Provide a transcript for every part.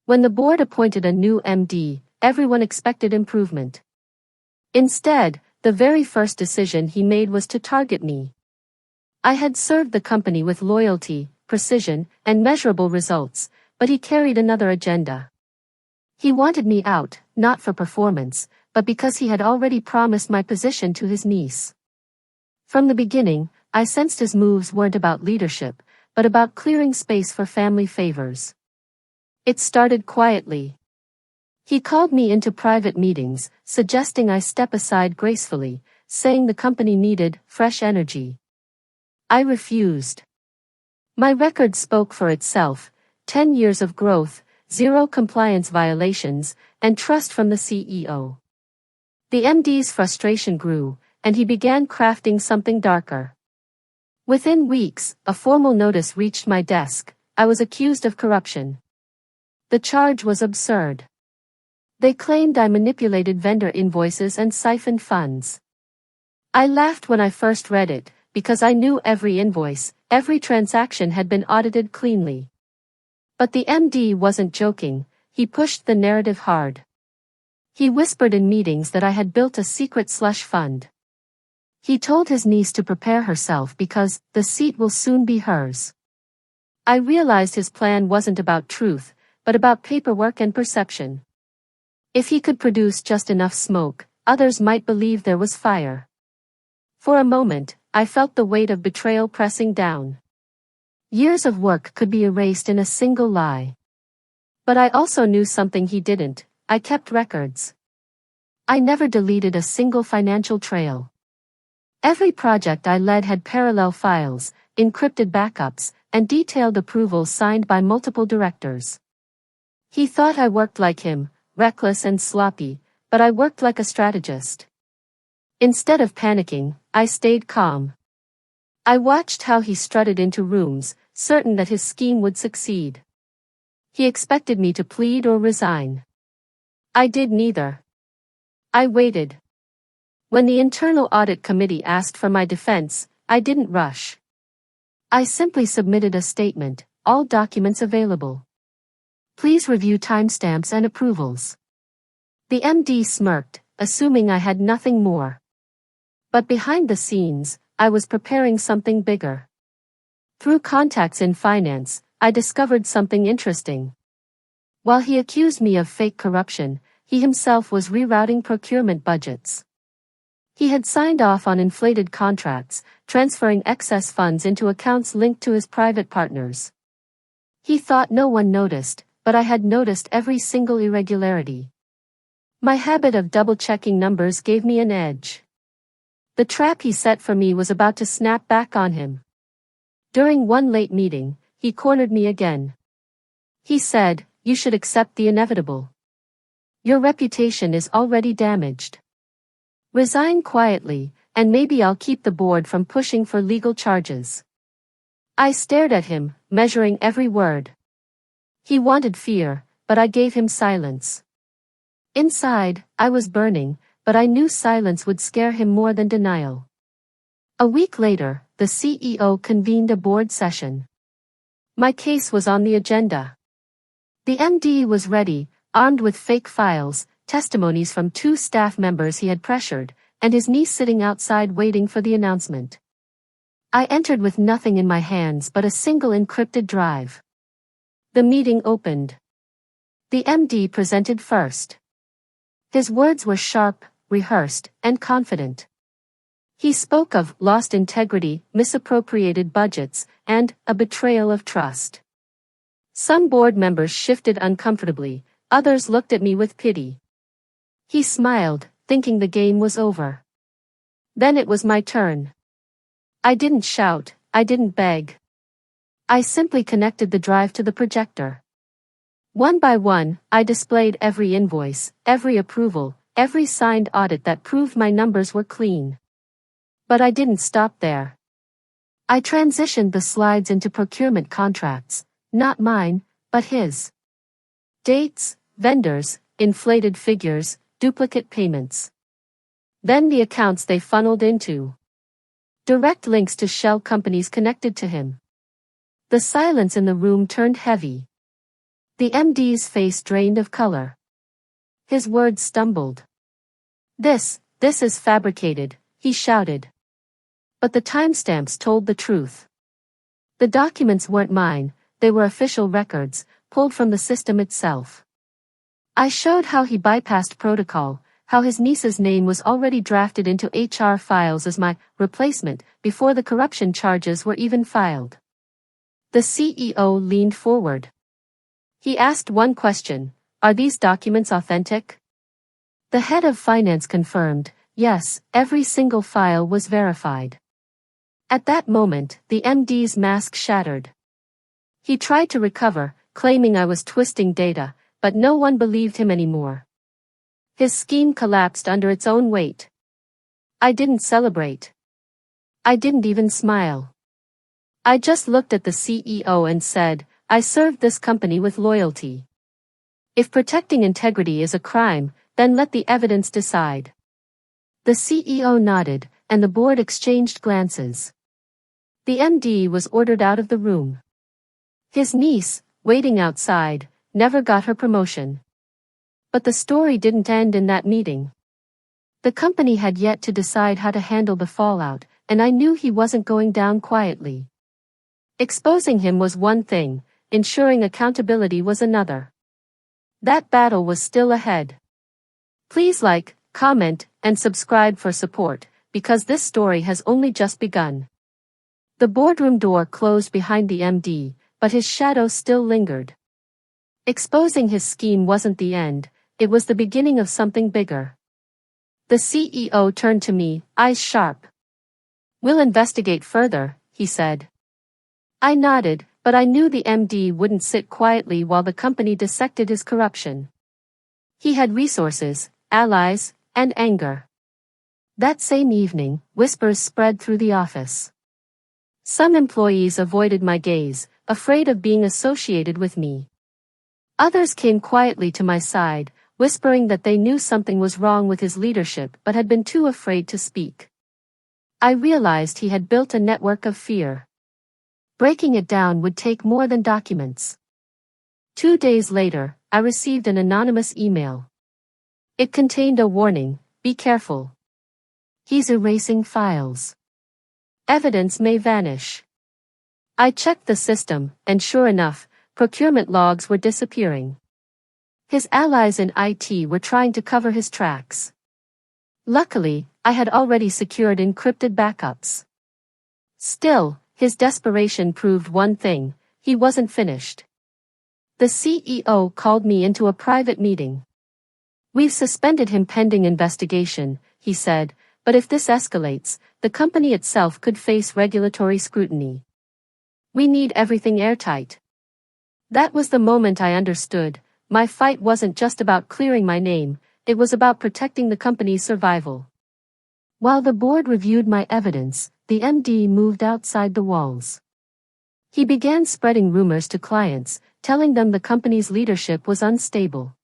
When the board appointed a new MD, everyone expected improvement. Instead, the very first decision he made was to target me. I had served the company with loyalty, precision, and measurable results, but he carried another agenda. He wanted me out, not for performance, but because he had already promised my position to his niece. From the beginning, I sensed his moves weren't about leadership, but about clearing space for family favors. It started quietly. He called me into private meetings, suggesting I step aside gracefully, saying the company needed fresh energy. I refused. My record spoke for itself: 10 years of growth, 0 compliance violations, and trust from the CEO. The MD's frustration grew, and he began crafting something darker. Within weeks, a formal notice reached my desk. I was accused of corruption. The charge was absurd. They claimed I manipulated vendor invoices and siphoned funds. I laughed when I first read it, because I knew every invoice, every transaction had been audited cleanly. But the MD wasn't joking. He pushed the narrative hard. He whispered in meetings that I had built a secret slush fund. He told his niece to prepare herself because the seat will soon be hers. I realized his plan wasn't about truth, but about paperwork and perception. If he could produce just enough smoke, others might believe there was fire. For a moment, I felt the weight of betrayal pressing down. Years of work could be erased in a single lie. But I also knew something he didn't. I kept records. I never deleted a single financial trail. Every project I led had parallel files, encrypted backups, and detailed approvals signed by multiple directors. He thought I worked like him, reckless and sloppy, but I worked like a strategist. Instead of panicking, I stayed calm. I watched how he strutted into rooms, certain that his scheme would succeed. He expected me to plead or resign. I did neither. I waited. When the Internal Audit Committee asked for my defense, I didn't rush. I simply submitted a statement: all documents available. Please review timestamps and approvals. The MD smirked, assuming I had nothing more. But behind the scenes, I was preparing something bigger. Through contacts in finance, I discovered something interesting. While he accused me of fake corruption, he himself was rerouting procurement budgets. He had signed off on inflated contracts, transferring excess funds into accounts linked to his private partners. He thought no one noticed, but I had noticed every single irregularity. My habit of double-checking numbers gave me an edge. The trap he set for me was about to snap back on him. During one late meeting, he cornered me again. He said, "You should accept the inevitable. Your reputation is already damaged. Resign quietly, and maybe I'll keep the board from pushing for legal charges." I stared at him, measuring every word. He wanted fear, but I gave him silence. Inside, I was burning, but I knew silence would scare him more than denial. A week later, the CEO convened a board session. My case was on the agenda. The MD was ready, armed with fake files, testimonies from 2 staff members he had pressured, and his niece sitting outside waiting for the announcement. I entered with nothing in my hands but a single encrypted drive. The meeting opened. The MD presented first. His words were sharp, rehearsed, and confident. He spoke of lost integrity, misappropriated budgets, and a betrayal of trust. Some board members shifted uncomfortably, others looked at me with pity. He smiled, thinking the game was over. Then it was my turn. I didn't shout, I didn't beg. I simply connected the drive to the projector. One by one, I displayed every invoice, every approval, every signed audit that proved my numbers were clean. But I didn't stop there. I transitioned the slides into procurement contracts, not mine, but his. Dates, vendors, inflated figures, duplicate payments. Then the accounts they funneled into. Direct links to shell companies connected to him. The silence in the room turned heavy. The MD's face drained of color. His words stumbled. This is fabricated, he shouted. But the timestamps told the truth. The documents weren't mine, they were official records, pulled from the system itself. I showed how he bypassed protocol, how his niece's name was already drafted into HR files as my replacement before the corruption charges were even filed. The CEO leaned forward. He asked one question: "Are these documents authentic?" The head of finance confirmed, yes, every single file was verified. At that moment, the MD's mask shattered. He tried to recover, claiming I was twisting data, but no one believed him anymore. His scheme collapsed under its own weight. I didn't celebrate. I didn't even smile. I just looked at the CEO and said, I served this company with loyalty. If protecting integrity is a crime, then let the evidence decide. The CEO nodded, and the board exchanged glances. The MD was ordered out of the room. His niece, waiting outside, never got her promotion. But the story didn't end in that meeting. The company had yet to decide how to handle the fallout, and I knew he wasn't going down quietly. Exposing him was one thing, ensuring accountability was another. That battle was still ahead. Please like, comment, and subscribe for support, because this story has only just begun. The boardroom door closed behind the MD, but his shadow still lingered. Exposing his scheme wasn't the end, it was the beginning of something bigger. The CEO turned to me, eyes sharp. "We'll investigate further," he said. I nodded, but I knew the MD wouldn't sit quietly while the company dissected his corruption. He had resources, allies, and anger. That same evening, whispers spread through the office. Some employees avoided my gaze, afraid of being associated with me. Others came quietly to my side, whispering that they knew something was wrong with his leadership but had been too afraid to speak. I realized he had built a network of fear. Breaking it down would take more than documents. 2 days later, I received an anonymous email. It contained a warning: be careful. He's erasing files. Evidence may vanish. I checked the system, and sure enough, procurement logs were disappearing. His allies in IT were trying to cover his tracks. Luckily, I had already secured encrypted backups. Still, his desperation proved one thing: he wasn't finished. The CEO called me into a private meeting. "We've suspended him pending investigation," he said, "but if this escalates, the company itself could face regulatory scrutiny. We need everything airtight." That was the moment I understood: my fight wasn't just about clearing my name, it was about protecting the company's survival. While the board reviewed my evidence, the MD moved outside the walls. He began spreading rumors to clients, telling them the company's leadership was unstable.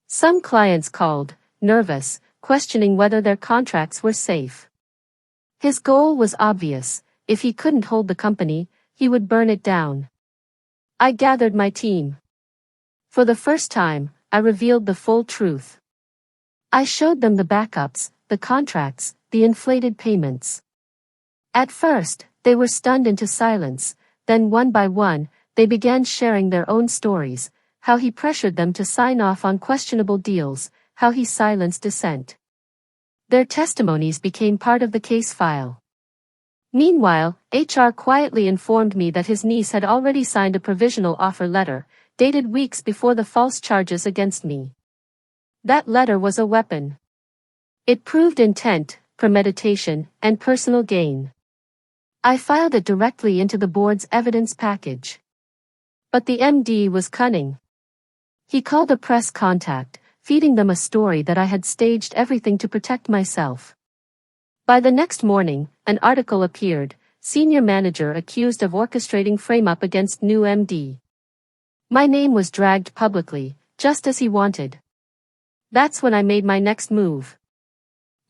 Some clients called, nervous, questioning whether their contracts were safe. His goal was obvious: if he couldn't hold the company, he would burn it down. I gathered my team. For the first time, I revealed the full truth. I showed them the backups, the contracts, the inflated payments. At first, they were stunned into silence, then one by one, they began sharing their own stories: how he pressured them to sign off on questionable deals, how he silenced dissent. Their testimonies became part of the case file. Meanwhile, HR quietly informed me that his niece had already signed a provisional offer letter, dated weeks before the false charges against me. That letter was a weapon. It proved intent, premeditation, and personal gain. I filed it directly into the board's evidence package. But the MD was cunning. He called a press contact, feeding them a story that I had staged everything to protect myself. By the next morning, an article appeared: senior manager accused of orchestrating frame-up against new MD. My name was dragged publicly, just as he wanted. That's when I made my next move.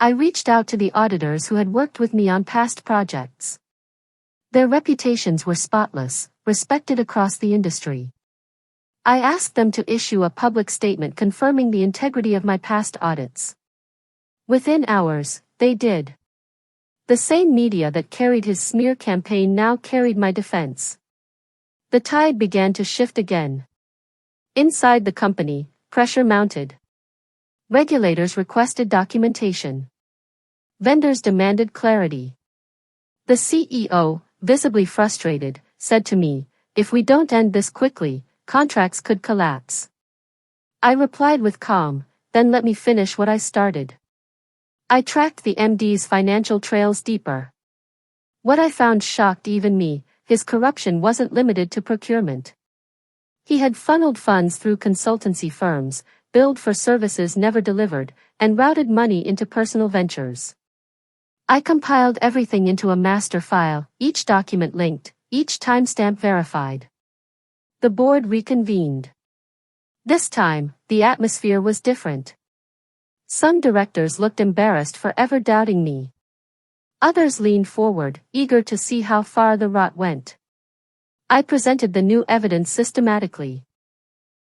I reached out to the auditors who had worked with me on past projects. Their reputations were spotless, respected across the industry. I asked them to issue a public statement confirming the integrity of my past audits. Within hours, they did. The same media that carried his smear campaign now carried my defense. The tide began to shift again. Inside the company, pressure mounted. Regulators requested documentation. Vendors demanded clarity. The CEO, visibly frustrated, said to me, "If we don't end this quickly, contracts could collapse." I replied with calm, "Then let me finish what I started." I tracked the MD's financial trails deeper. What I found shocked even me. His corruption wasn't limited to procurement. He had funneled funds through consultancy firms, billed for services never delivered, and routed money into personal ventures. I compiled everything into a master file, each document linked, each timestamp verified. The board reconvened. This time, the atmosphere was different. Some directors looked embarrassed for ever doubting me. Others leaned forward, eager to see how far the rot went. I presented the new evidence systematically.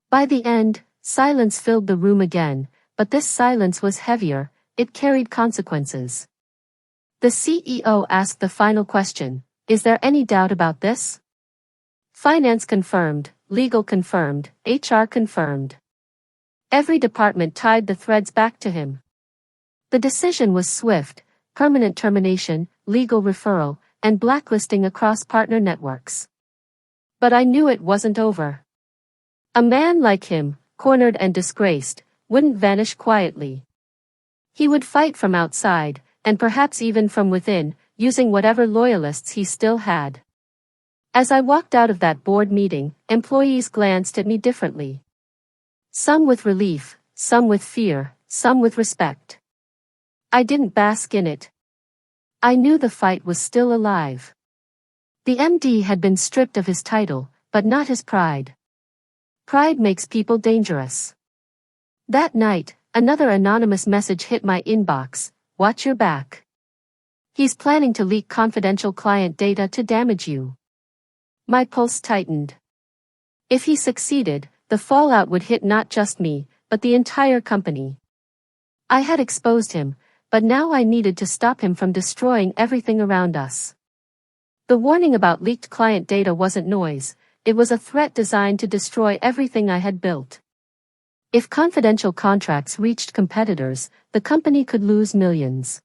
By the end, silence filled the room again, but this silence was heavier, it carried consequences. The CEO asked the final question, "Is there any doubt about this?" Finance confirmed, legal confirmed, HR confirmed. Every department tied the threads back to him. The decision was swift: permanent termination, legal referral, and blacklisting across partner networks. But I knew it wasn't over. A man like him, cornered and disgraced, wouldn't vanish quietly. He would fight from outside, and perhaps even from within, using whatever loyalists he still had. As I walked out of that board meeting, employees glanced at me differently. Some with relief, some with fear, some with respect. I didn't bask in it. I knew the fight was still alive. The MD had been stripped of his title, but not his pride. Pride makes people dangerous. That night, another anonymous message hit my inbox: "Watch your back. He's planning to leak confidential client data to damage you." My pulse tightened. If he succeeded, the fallout would hit not just me, but the entire company. I had exposed him, but now I needed to stop him from destroying everything around us. The warning about leaked client data wasn't noise, it was a threat designed to destroy everything I had built. If confidential contracts reached competitors, the company could lose millions.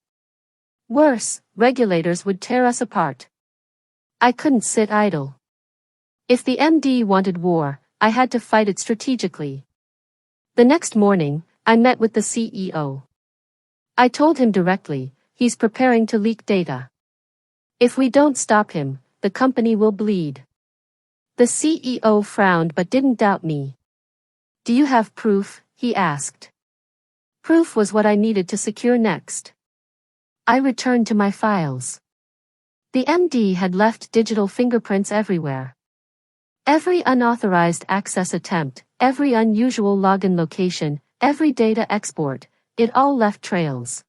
Worse, regulators would tear us apart. I couldn't sit idle. If the MD wanted war, I had to fight it strategically. The next morning, I met with the CEO. I told him directly, he's preparing to leak data. If we don't stop him, the company will bleed. The CEO frowned but didn't doubt me. "Do you have proof?" he asked. Proof was what I needed to secure next. I returned to my files. The MD had left digital fingerprints everywhere. Every unauthorized access attempt, every unusual login location, every data export, it all left trails.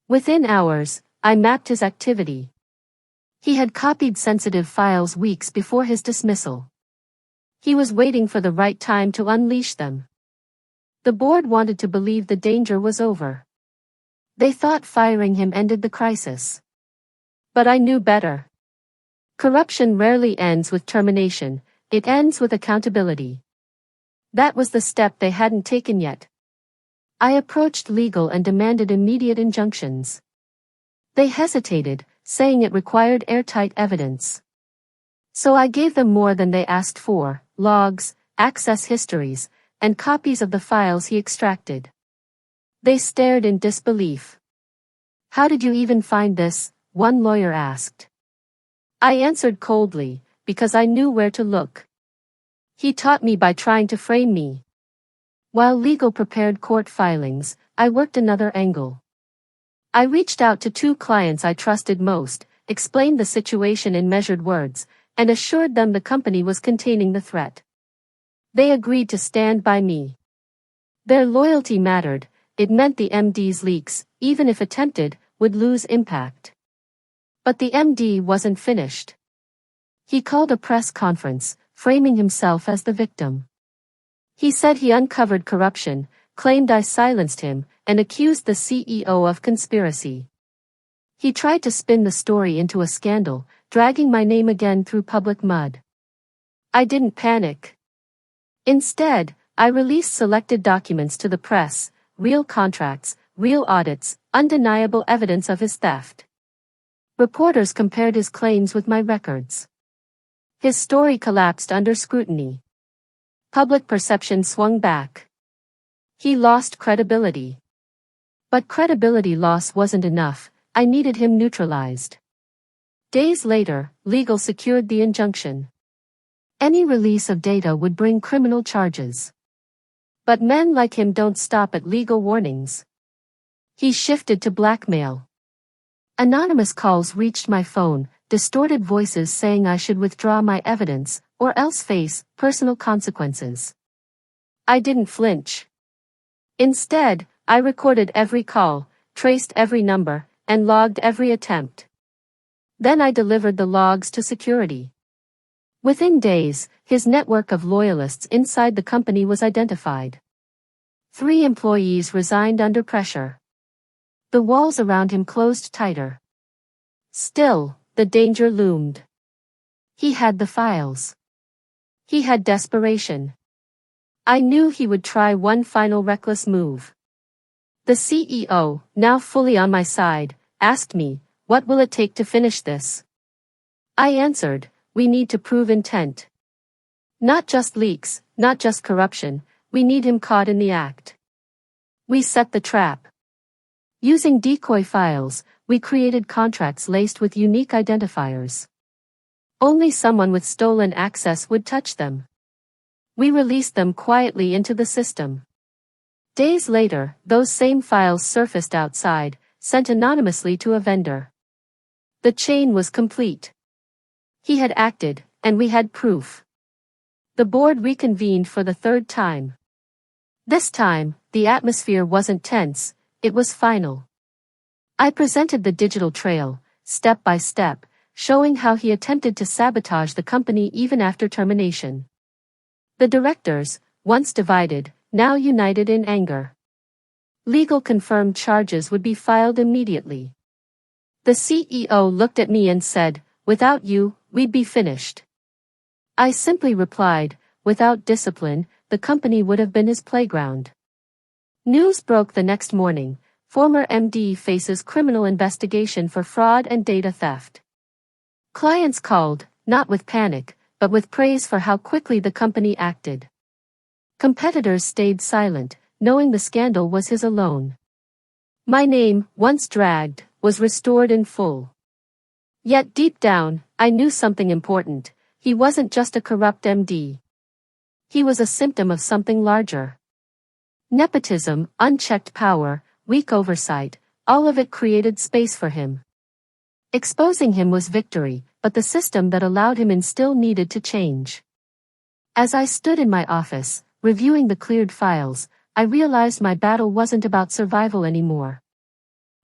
Within hours, I mapped his activity. He had copied sensitive files weeks before his dismissal. He was waiting for the right time to unleash them. The board wanted to believe the danger was over. They thought firing him ended the crisis. But I knew better. Corruption rarely ends with termination, it ends with accountability. That was the step they hadn't taken yet. I approached legal and demanded immediate injunctions. They hesitated, saying it required airtight evidence. So I gave them more than they asked for: logs, access histories, and copies of the files he extracted. They stared in disbelief. "How did you even find this?" one lawyer asked. I answered coldly, because I knew where to look. He taught me by trying to frame me. While legal prepared court filings, I worked another angle. I reached out to two clients I trusted most, explained the situation in measured words, and assured them the company was containing the threat. They agreed to stand by me. Their loyalty mattered, it meant the MD's leaks, even if attempted, would lose impact. But the MD wasn't finished. He called a press conference, framing himself as the victim. He said he uncovered corruption, claimed I silenced him, and accused the CEO of conspiracy. He tried to spin the story into a scandal, dragging my name again through public mud. I didn't panic. Instead, I released selected documents to the press, real contracts, real audits, undeniable evidence of his theft. Reporters compared his claims with my records. His story collapsed under scrutiny. Public perception swung back. He lost credibility. But credibility loss wasn't enough, I needed him neutralized. Days later, legal secured the injunction. Any release of data would bring criminal charges. But men like him don't stop at legal warnings. He shifted to blackmail. Anonymous calls reached my phone, distorted voices saying I should withdraw my evidence, or else face personal consequences. I didn't flinch. Instead, I recorded every call, traced every number, and logged every attempt. Then I delivered the logs to security. Within days, his network of loyalists inside the company was identified. 3 employees resigned under pressure. The walls around him closed tighter. Still, the danger loomed. He had the files. He had desperation. I knew he would try one final reckless move. The CEO, now fully on my side, asked me, "What will it take to finish this?" I answered, "We need to prove intent. Not just leaks, not just corruption, we need him caught in the act." We set the trap. Using decoy files, we created contracts laced with unique identifiers. Only someone with stolen access would touch them. We released them quietly into the system. Days later, those same files surfaced outside, sent anonymously to a vendor. The chain was complete. He had acted, and we had proof. The board reconvened for the 3rd time. This time, the atmosphere wasn't tense, it was final. I presented the digital trail, step by step, showing how he attempted to sabotage the company even after termination. The directors, once divided, now united in anger. Legal confirmed charges would be filed immediately. The CEO looked at me and said, "Without you, we'd be finished." I simply replied, "Without discipline, the company would have been his playground." News broke the next morning. Former MD faces criminal investigation for fraud and data theft. Clients called, not with panic, but with praise for how quickly the company acted. Competitors stayed silent, knowing the scandal was his alone. My name, once dragged, was restored in full. Yet deep down, I knew something important. He wasn't just a corrupt MD. He was a symptom of something larger. Nepotism, unchecked power, weak oversight, all of it created space for him. Exposing him was victory, but the system that allowed him in still needed to change. As I stood in my office, reviewing the cleared files, I realized my battle wasn't about survival anymore.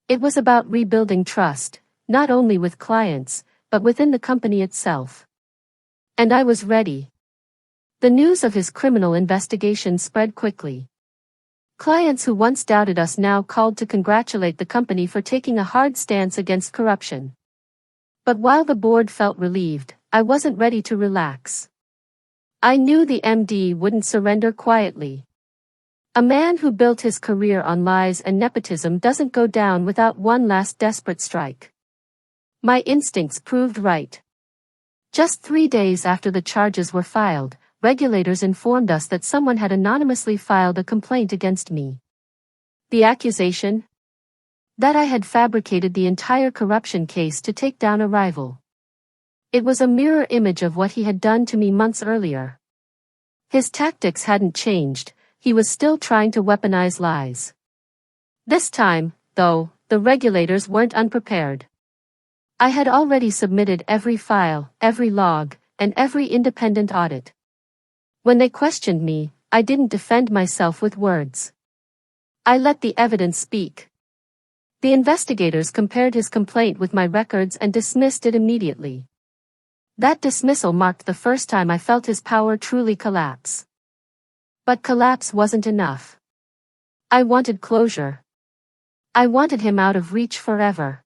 It was about rebuilding trust, not only with clients, but within the company itself. And I was ready. The news of his criminal investigation spread quickly. Clients who once doubted us now called to congratulate the company for taking a hard stance against corruption. But while the board felt relieved, I wasn't ready to relax. I knew the MD wouldn't surrender quietly. A man who built his career on lies and nepotism doesn't go down without one last desperate strike. My instincts proved right. Just 3 days after the charges were filed, regulators informed us that someone had anonymously filed a complaint against me. The accusation? That I had fabricated the entire corruption case to take down a rival. It was a mirror image of what he had done to me months earlier. His tactics hadn't changed, he was still trying to weaponize lies. This time, though, the regulators weren't unprepared. I had already submitted every file, every log, and every independent audit. When they questioned me, I didn't defend myself with words. I let the evidence speak. The investigators compared his complaint with my records and dismissed it immediately. That dismissal marked the first time I felt his power truly collapse. But collapse wasn't enough. I wanted closure. I wanted him out of reach forever.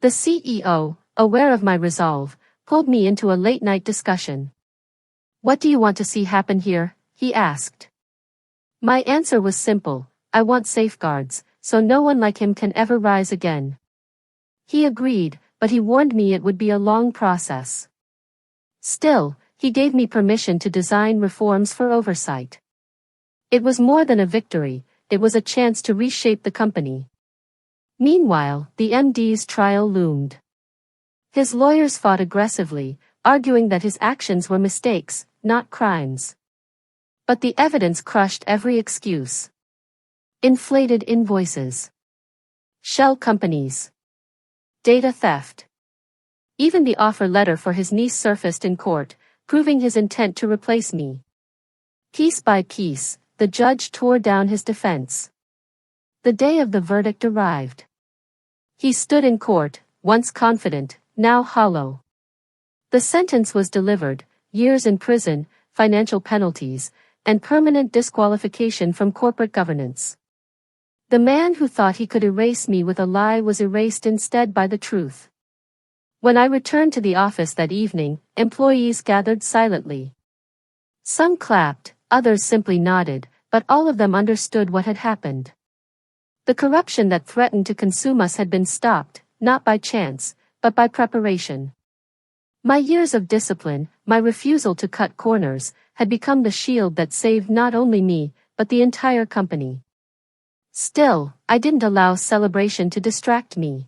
The CEO, aware of my resolve, pulled me into a late-night discussion. "What do you want to see happen here?" he asked. My answer was simple: I want safeguards, so no one like him can ever rise again. He agreed, but he warned me it would be a long process. Still, he gave me permission to design reforms for oversight. It was more than a victory, it was a chance to reshape the company. Meanwhile, the MD's trial loomed. His lawyers fought aggressively, arguing that his actions were mistakes, not crimes. But the evidence crushed every excuse. Inflated invoices. Shell companies. Data theft. Even the offer letter for his niece surfaced in court, proving his intent to replace me. Piece by piece, the judge tore down his defense. The day of the verdict arrived. He stood in court, once confident, now hollow. The sentence was delivered: years in prison, financial penalties, and permanent disqualification from corporate governance. The man who thought he could erase me with a lie was erased instead by the truth. When I returned to the office that evening, employees gathered silently. Some clapped, others simply nodded, but all of them understood what had happened. The corruption that threatened to consume us had been stopped, not by chance, but by preparation. My years of discipline, my refusal to cut corners, had become the shield that saved not only me, but the entire company. Still, I didn't allow celebration to distract me.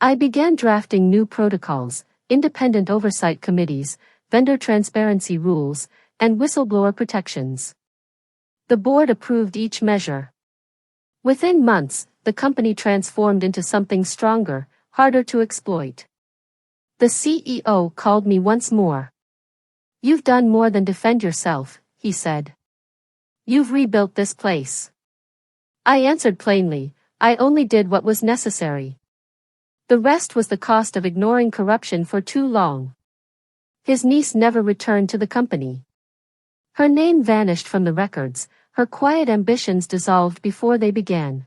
I began drafting new protocols, independent oversight committees, vendor transparency rules, and whistleblower protections. The board approved each measure. Within months, the company transformed into something stronger, harder to exploit. The CEO called me once more. "You've done more than defend yourself," he said. "You've rebuilt this place." I answered plainly, "I only did what was necessary. The rest was the cost of ignoring corruption for too long." His niece never returned to the company. Her name vanished from the records, her quiet ambitions dissolved before they began.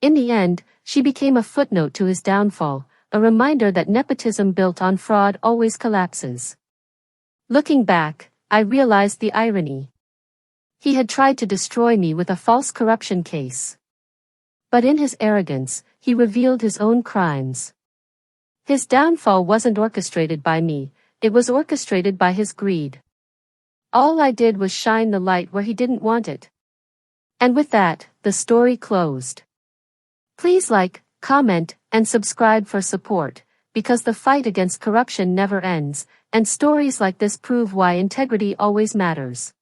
In the end, she became a footnote to his downfall, a reminder that nepotism built on fraud always collapses. Looking back, I realized the irony. He had tried to destroy me with a false corruption case. But in his arrogance, he revealed his own crimes. His downfall wasn't orchestrated by me, it was orchestrated by his greed. All I did was shine the light where he didn't want it. And with that, the story closed. Please like, comment, and subscribe for support, because the fight against corruption never ends, and stories like this prove why integrity always matters.